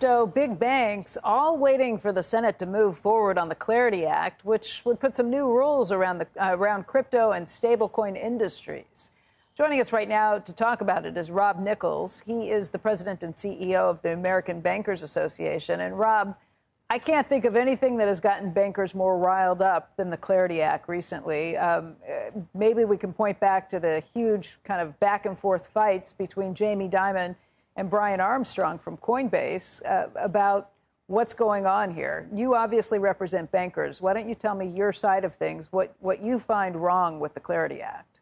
crypto, big banks, all waiting for the Senate to move forward on the Clarity Act, which would put some new rules around crypto and stablecoin industries. Joining us right now to talk about it is Rob Nichols. He is the president and CEO of the American Bankers Association. And Rob, I can't think of anything that has gotten bankers more riled up than the Clarity Act recently. Maybe we can point back to the huge kind of back and forth fights between Jamie Dimon and Brian Armstrong from Coinbase about what's going on here. You obviously represent bankers. Why don't you tell me your side of things, what you find wrong with the Clarity Act?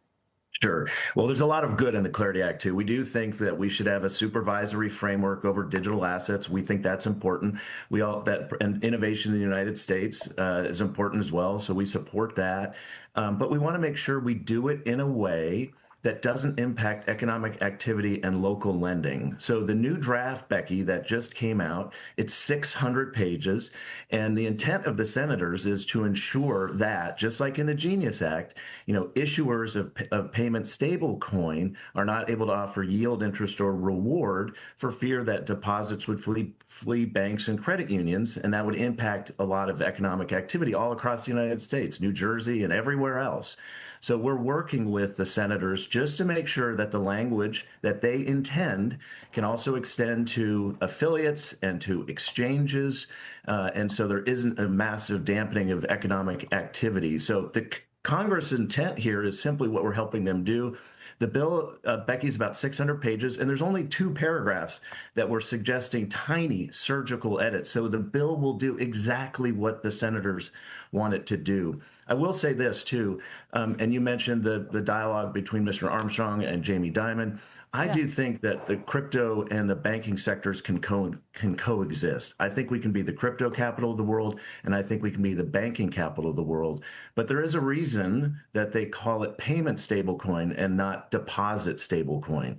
Sure. Well, there's a lot of good in the Clarity Act, too. We do think that we should have a supervisory framework over digital assets. We think that's important. And innovation in the United States is important as well. So we support that. But we want to make sure we do it in a way that doesn't impact economic activity and local lending. So the new draft, Becky, that just came out, it's 600 pages. And the intent of the senators is to ensure that, just like in the Genius Act, issuers of payment stablecoin are not able to offer yield, interest, or reward for fear that deposits would flee banks and credit unions. And that would impact a lot of economic activity all across the United States, New Jersey, and everywhere else. So we're working with the senators just to make sure that the language that they intend can also extend to affiliates and to exchanges. And so there isn't a massive dampening of economic activity. So the Congress intent here is simply what we're helping them do. The bill, Becky, is about 600 pages, and there's only 2 paragraphs that we're suggesting tiny surgical edits. So the bill will do exactly what the senators want it to do. I will say this, too, and you mentioned the dialogue between Mr. Armstrong and Jamie Dimon. I do think that the crypto and the banking sectors can coexist. I think we can be the crypto capital of the world, and I think we can be the banking capital of the world. But there is a reason that they call it payment stablecoin and not deposit stablecoin.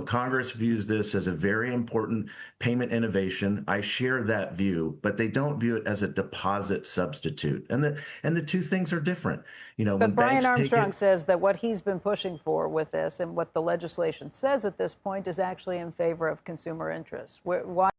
Congress views this as a very important payment innovation. I share that view, but they don't view it as a deposit substitute. And the two things are different. But Brian Armstrong says that what he's been pushing for with this and what the legislation says at this point is actually in favor of consumer interests. Why